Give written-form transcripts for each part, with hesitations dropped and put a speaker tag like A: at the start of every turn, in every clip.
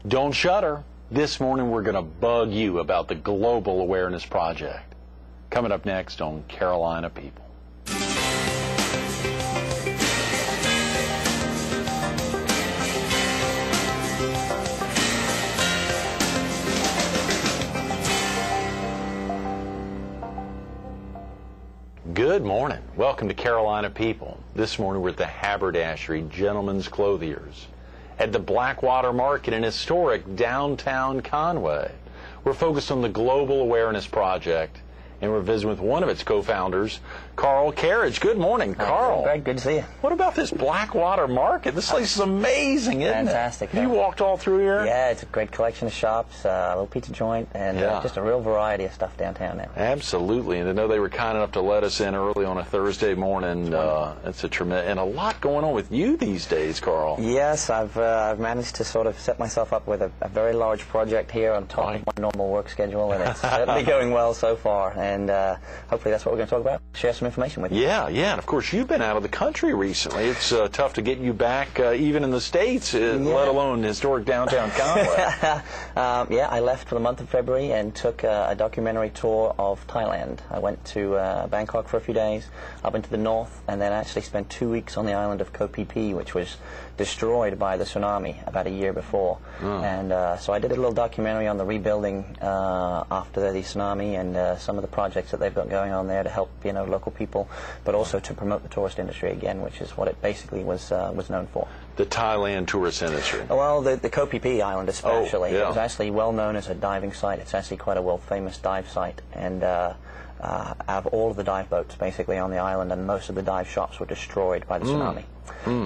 A: Don't shudder. This morning we're going to bug you about the Global Awareness Project. Coming up next on Carolina People. Good morning. Welcome to Carolina People. This morning we're at the Haberdashery Gentlemen's Clothiers at the Blackwater Market in historic downtown Conway. We're focused on the Global Awareness Project, and we're visiting with one of its co-founders, Carl Kerridge. Good morning, Carl.
B: Greg, good to see you.
A: What about this Blackwater Market? This place is amazing, isn't
B: Fantastic.
A: it? Have you walked all through here?
B: Yeah, it's a great collection of shops, a little pizza joint, and just a real variety of stuff downtown now.
A: Absolutely, and I know they were kind enough to let us in early on a Thursday morning. It's a tremendous, and a lot going on with you these days, Carl.
B: Yes, I've managed to sort of set myself up with a very large project here on top of my normal work schedule, and it's certainly going well so far, and hopefully that's what we're going to talk about, share some information with you.
A: Yeah, and of course you've been out of the country recently. It's tough to get you back even in the States, let alone historic downtown Conway.
B: Yeah, I left for the month of February and took a documentary tour of Thailand. I went to Bangkok for a few days, up into the north, and then actually spent 2 weeks on the island of Koh Phi Phi, which was destroyed by the tsunami about a year before. And so I did a little documentary on the rebuilding after the tsunami and some of the projects that they've got going on there to help local people, but also to promote the tourist industry again, which is what it basically was known for.
A: The Thailand tourist industry.
B: Well, the Koh Phi Phi island especially.
A: It
B: was actually well known as a diving site. It's actually quite a world-famous dive site, and have all of the dive boats basically on the island, and most of the dive shops were destroyed by the tsunami.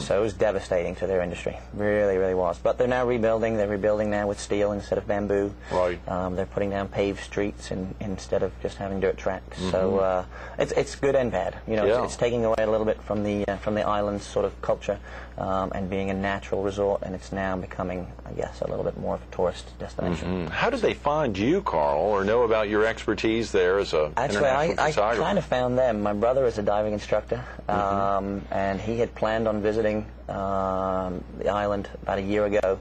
B: So it was devastating to their industry. Really, really was. But they're now rebuilding. They're rebuilding now with steel instead of bamboo.
A: Right.
B: They're putting down paved streets instead of just having dirt tracks. So it's good and bad. It's taking away a little bit from the island's sort of culture and being a natural resort, and it's now becoming, I guess, a little bit more of a tourist destination.
A: How did they find you, Carl, or know about your expertise there as a
B: Actually, I kind of found them. My brother is a diving instructor, and he had planned on visiting the island about a year ago,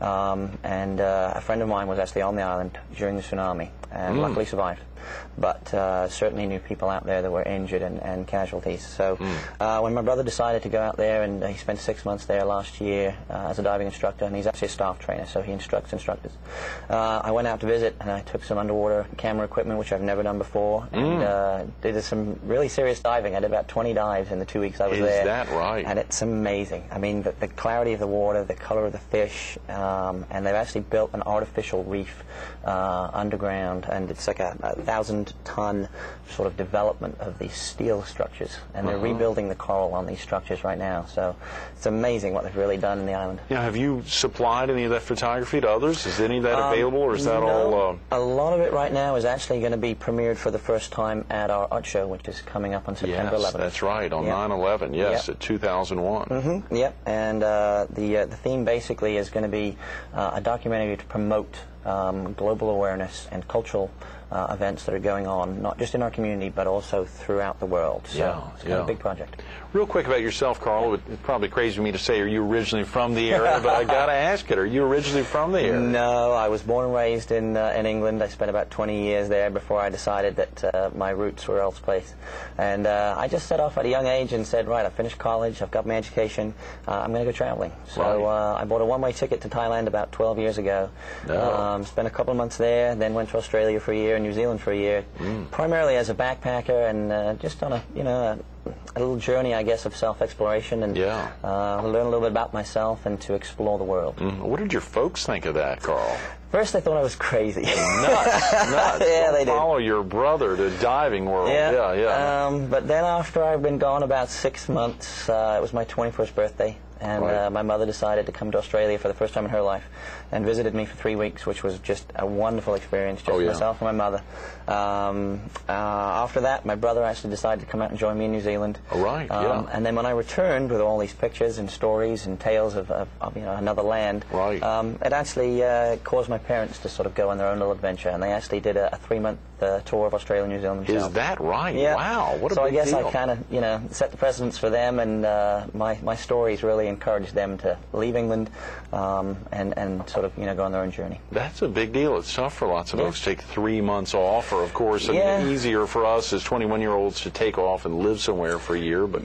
B: and a friend of mine was actually on the island during the tsunami and luckily survived, but certainly knew people out there that were injured and casualties. So when my brother decided to go out there, and he spent 6 months there last year as a diving instructor, and he's actually a staff trainer, so he instructs instructors. I went out to visit, and I took some underwater camera equipment, which I've never done before, and did some really serious diving. I did about 20 dives in the 2 weeks I was there.
A: Is that right?
B: And it's amazing. I mean, the clarity of the water, the color of the fish, and they've actually built an artificial reef underground, and it's like a 1,000-ton sort of development of these steel structures, and they're rebuilding the coral on these structures right now. So it's amazing what they've really done in the island.
A: Now, have you supplied any of that photography to others? Is any of that available, or is that
B: no,
A: all?
B: A lot of it right now is actually going to be premiered for the first time at our art show, which is coming up on September 11th.
A: Yes, that's right, on 9/11. Yes, at 2001.
B: Yep, and the theme basically is going to be a documentary to promote global awareness and cultural events that are going on, not just in our community, but also throughout the world. So it's kind of a big project.
A: Real quick about yourself, Carl. It's probably crazy for me to say, are you originally from the area? But I got to ask it. Are you originally from the area?
B: No, I was born and raised in England. I spent about 20 years there before I decided that my roots were elsewhere. And I just set off at a young age and said, right, I finished college, I've got my education, I'm going to go traveling. So I bought a one-way ticket to Thailand about 12 years ago. Spent a couple of months there, then went to Australia for a year and New Zealand for a year, primarily as a backpacker, and just on a little journey, I guess, of self-exploration, and learn a little bit about myself and to explore the world.
A: What did your folks think of that, Carl?
B: First, they thought I was crazy.
A: Nuts.
B: Yeah, they did.
A: Follow your brother to diving world.
B: But then after I've been gone about 6 months, it was my 21st birthday, and my mother decided to come to Australia for the first time in her life and visited me for 3 weeks, which was just a wonderful experience, just myself and my mother. After that, my brother actually decided to come out and join me in New Zealand. And then when I returned with all these pictures and stories and tales of another land, it actually caused my parents to sort of go on their own little adventure, and they actually did a 3-month tour of Australia and New Zealand themselves.
A: Is that right?
B: Yeah.
A: Wow, what a big deal.
B: So I guess I kind of, set the precedence for them, and my stories really encourage them to leave England and sort of, go on their own journey.
A: That's a big deal. It's tough for lots of folks to take 3 months off, or of course, easier for us as 21-year-olds to take off and live somewhere for a year, but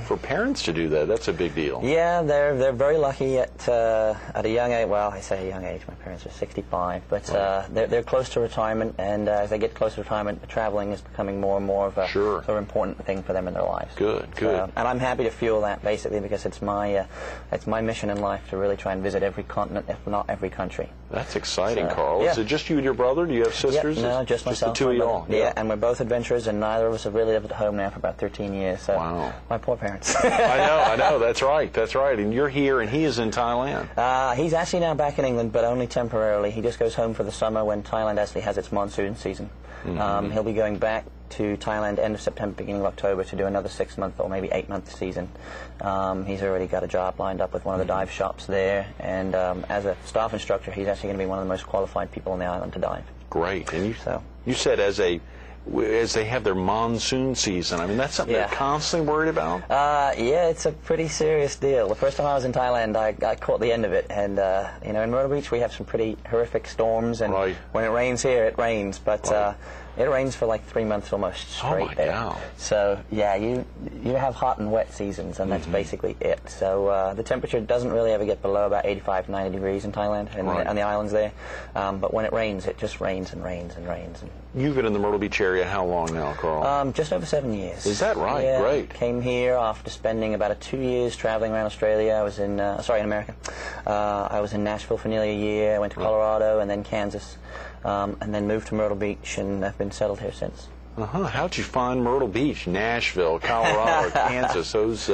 A: for parents to do that, that's a big deal.
B: Yeah, they're very lucky at a young age. Well, I say a young age. My parents are 65, but they're close to retirement, and as they get close to retirement, traveling is becoming more and more of a sort of important thing for them in their lives.
A: Good.
B: And I'm happy to fuel that, basically, because it's my mission in life to really try and visit every continent, if not every country.
A: That's exciting, Carl. Is it just you and your brother? Do you have sisters?
B: No, just myself.
A: Just the two of y'all?
B: Yeah, and we're both adventurers, and neither of us have really lived at home now for about 13 years. So my poor parents.
A: I know. That's right. And you're here, and he is in Thailand.
B: He's actually now back in England, but only temporarily. He just goes home for the summer when Thailand actually has its monsoon season. He'll be going back to Thailand end of September, beginning of October to do another 6-month or maybe 8-month season. He's already got a job lined up with one of the dive shops there, and as a staff instructor, he's actually going to be one of the most qualified people on the island to dive.
A: Great. And you said as they have their monsoon season, I mean, that's something they're constantly worried about?
B: Yeah, it's a pretty serious deal. The first time I was in Thailand, I caught the end of it, and in Myrtle Beach we have some pretty horrific storms, and when it rains here, it rains, but it rains for like 3 months almost straight there. So yeah, you have hot and wet seasons, and that's basically it. So the temperature doesn't really ever get below about 85, 90 degrees in Thailand and on the islands there. But when it rains, it just rains and rains and rains.
A: You've been in the Myrtle Beach area how long now, Carl?
B: Just over 7 years.
A: Is that right?
B: Yeah,
A: Great.
B: Came here after spending about 2 years traveling around Australia. I was in America. I was in Nashville for nearly a year. I went to Colorado and then Kansas. And then moved to Myrtle Beach, and I've been settled here since.
A: How'd you find Myrtle Beach, Nashville, Colorado, Kansas? Those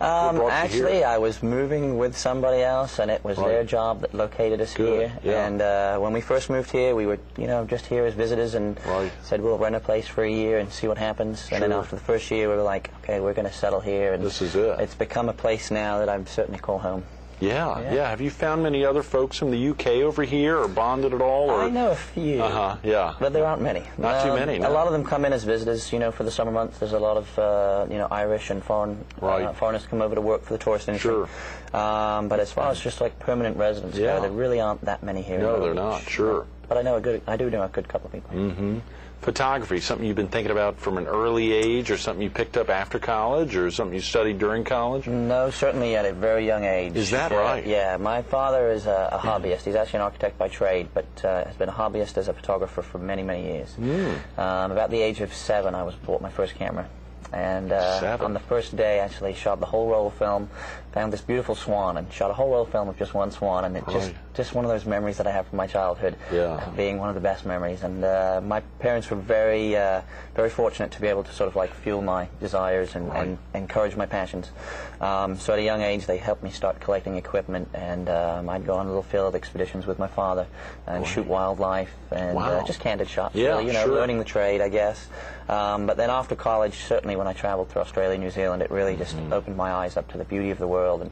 B: actually, I was moving with somebody else, and it was their job that located us here. And when we first moved here, we were, just here as visitors, and said we'll rent a place for a year and see what happens. And then after the first year, we were like, okay, we're going to settle here. And
A: this is it.
B: It's become a place now that I'd certainly call home.
A: Yeah. Have you found many other folks from the UK over here, or bonded at all? Or?
B: I know a few. But there aren't many.
A: Not too many. No.
B: A lot of them come in as visitors. For the summer months, there's a lot of Irish and foreigners come over to work for the tourist industry.
A: Sure.
B: But as far as just like permanent residents go, there really aren't that many here.
A: No, they're not. Sure.
B: But I do know a good couple of people.
A: Photography, something you've been thinking about from an early age, or something you picked up after college, or something you studied during college?
B: No, certainly at a very young age.
A: Is that right?
B: Yeah, my father is a hobbyist. He's actually an architect by trade, but has been a hobbyist as a photographer for many, many years. About the age of 7, I was bought my first camera. And on the first day, actually shot the whole roll of film, found this beautiful swan, and shot a whole roll of film of just one swan, and it just one of those memories that I have from my childhood, being one of the best memories. And my parents were very fortunate to be able to sort of like fuel my desires and encourage my passions. So at a young age, they helped me start collecting equipment, and I'd go on little field expeditions with my father and shoot wildlife and just candid shots, really, learning the trade, I guess. But then after college, certainly when I traveled through Australia and New Zealand, it really just opened my eyes up to the beauty of the world, and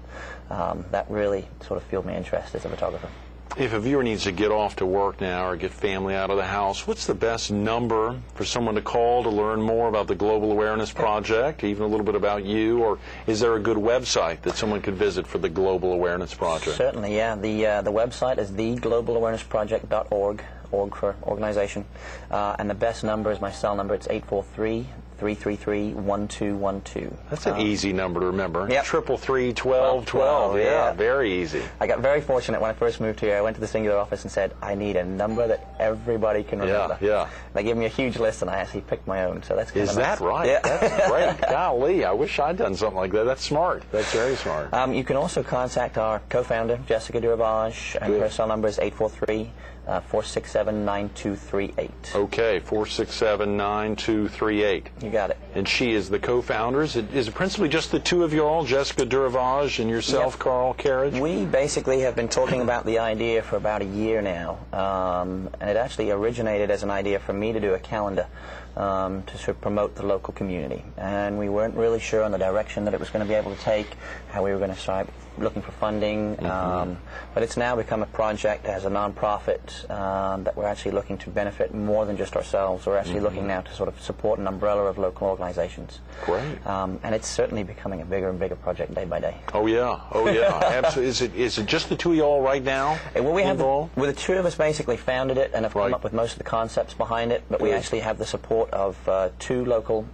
B: that really sort of fueled my interest as a photographer.
A: If a viewer needs to get off to work now or get family out of the house, what's the best number for someone to call to learn more about the Global Awareness Project, even a little bit about you, or is there a good website that someone could visit for the Global Awareness Project?
B: Certainly, yeah. The website is theglobalawarenessproject.org, org for organization, and the best number is my cell number. It's 843-333-1212.
A: That's an easy number to remember.
B: Yep.
A: 333-1212. Yeah, very easy.
B: I got very fortunate when I first moved here. I went to the singular office and said, I need a number that everybody can remember.
A: Yeah.
B: They gave me a huge list, and I actually picked my own. So that's kind of nice.
A: That right?
B: Yeah.
A: That's great. Golly, I wish I'd done something like that. That's smart. That's very smart.
B: You can also contact our co-founder, Jessica Duravage, and her cell number is 843-467-9238.
A: Okay, 467-9238.
B: You got it.
A: And she is the co-founder. Is it principally just the two of you all, Jessica Duravage and yourself, Carl Kerridge? We
B: basically have been talking about the idea for about a year now, and it actually originated as an idea for me to do a calendar to sort of promote the local community. And we weren't really sure on the direction that it was going to be able to take, how we were going to start looking for funding, but it's now become a project as a non-profit that we're actually looking to benefit more than just ourselves. We're actually looking now to sort of support an umbrella of local organizations organizations.
A: Great.
B: And it's certainly becoming a bigger and bigger project day by day.
A: Oh yeah, absolutely. Is it just the two of y'all right now?
B: Well, we have the two of us basically founded it and have come up with most of the concepts behind it, but we actually have the support of two local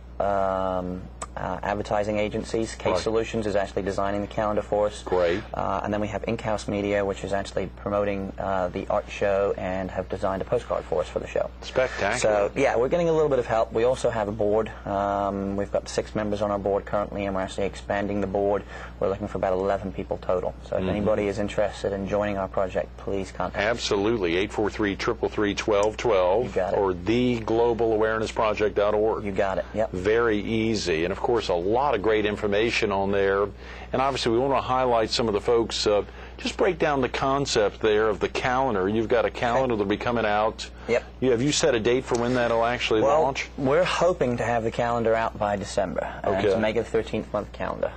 B: advertising agencies. Case Solutions is actually designing the calendar for us.
A: Great.
B: And then we have In-House Media, which is actually promoting the art show and have designed a postcard for us for the show.
A: Spectacular.
B: So, yeah, we're getting a little bit of help. We also have a board. We've got 6 members on our board currently, and we're actually expanding the board. We're looking for about 11 people total. So if anybody is interested in joining our project, please contact us.
A: Absolutely. 843-333-1212.
B: You got it.
A: Or theglobalAwarenessProject.org.
B: You got it. Yep.
A: Very easy. And, of course, a lot of great information on there. And, obviously, we want to highlight some of the folks. Just break down the concept there of the calendar. You've got a calendar that'll be coming out.
B: Yep.
A: Have you set a date for when that'll actually launch?
B: We're hoping to have the calendar out by December. To make it a 13th-month calendar.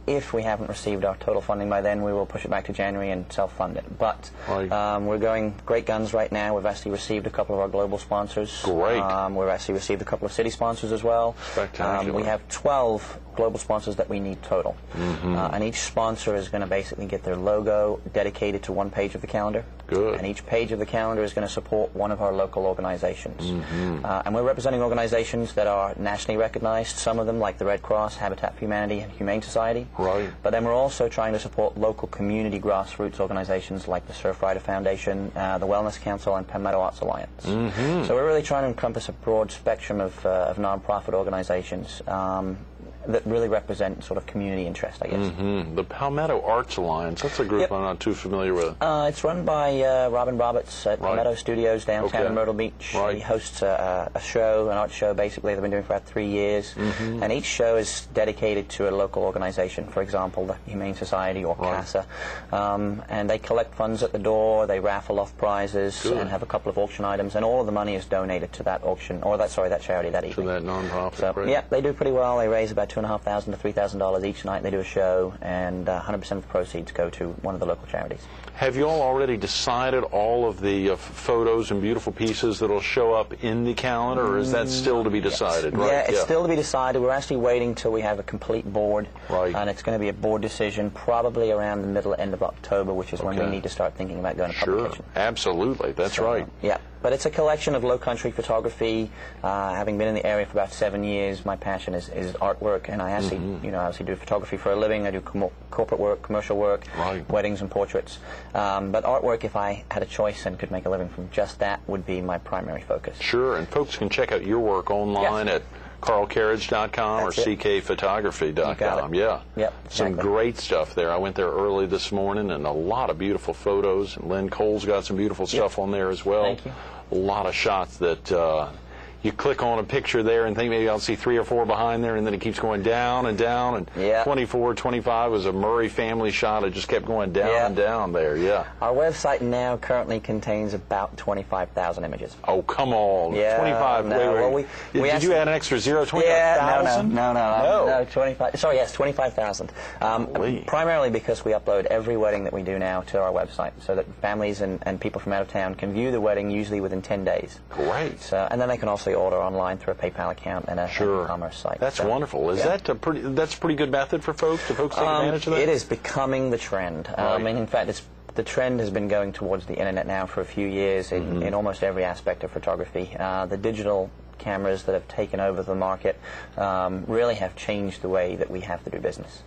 B: If we haven't received our total funding by then, we will push it back to January and self-fund it. But we're going great guns right now. We've actually received a couple of our global sponsors.
A: Great.
B: We've actually received a couple of city sponsors as well.
A: Spectacular.
B: We have 12 global sponsors that we need total. And each sponsor is going to basically get their logo dedicated to one page of the calendar.
A: Good.
B: And each page of the calendar is going to support one of our local organizations. And we're representing organizations that are nationally recognized, some of them like the Red Cross, Habitat for Humanity, and Humane Society.
A: Right.
B: But then we're also trying to support local community grassroots organizations like the Surfrider Foundation, the Wellness Council, and Penn Meadow Arts Alliance. So we're really trying to encompass a broad spectrum of nonprofit organizations that really represent sort of community interest, I guess.
A: The Palmetto Arts Alliance, that's a group I'm not too familiar with.
B: It's run by Robin Roberts at Palmetto Studios downtown in Myrtle Beach. He hosts a show, an art show, basically, they've been doing for about 3 years. And each show is dedicated to a local organization, for example, the Humane Society or CASA. And they collect funds at the door, they raffle off prizes, and have a couple of auction items, and all of the money is donated to that auction, or that charity that evening.
A: To that nonprofit.
B: So, yeah, they do pretty well. They raise about $2,500 to $3,000 each night. They do a show, and 100% of the proceeds go to one of the local charities.
A: Have you all already decided all of the photos and beautiful pieces that will show up in the calendar, or is that still to be decided?
B: Yeah, it's still to be decided. We're actually waiting till we have a complete board, and it's going to be a board decision probably around the middle, end of October, which is when we need to start thinking about going to publication.
A: Absolutely. That's right.
B: Yeah. But it's a collection of low-country photography. Having been in the area for about 7 years, my passion is artwork, and I actually, obviously do photography for a living. I do corporate work, commercial work, weddings and portraits. But artwork, if I had a choice and could make a living from just that, would be my primary focus.
A: Sure, and folks can check out your work online at carlkerridge.com or ckphotography.com. Some great stuff there. I went there early this morning, and a lot of beautiful photos. And Lynn Cole's got some beautiful stuff on there as well.
B: Thank you.
A: A lot of shots that you click on a picture there and think maybe I'll see 3 or 4 behind there, and then it keeps going down and down. And 24, 25 was a Murray family shot. It just kept going down and down there.
B: Our website now currently contains about 25,000 images.
A: Oh, come on. 25. Wait. Did you add an extra 0? 25,000?
B: No. 25. Sorry, yes, 25,000. Primarily because we upload every wedding that we do now to our website, so that families and people from out of town can view the wedding usually within 10 days.
A: Great.
B: So, and then they can also order online through a PayPal account and a e-commerce site.
A: That's wonderful. That's a pretty good method for folks? Do folks take advantage of that?
B: It is becoming the trend. I mean, in fact, the trend has been going towards the internet now for a few years in almost every aspect of photography. The digital cameras that have taken over the market really have changed the way that we have to do business.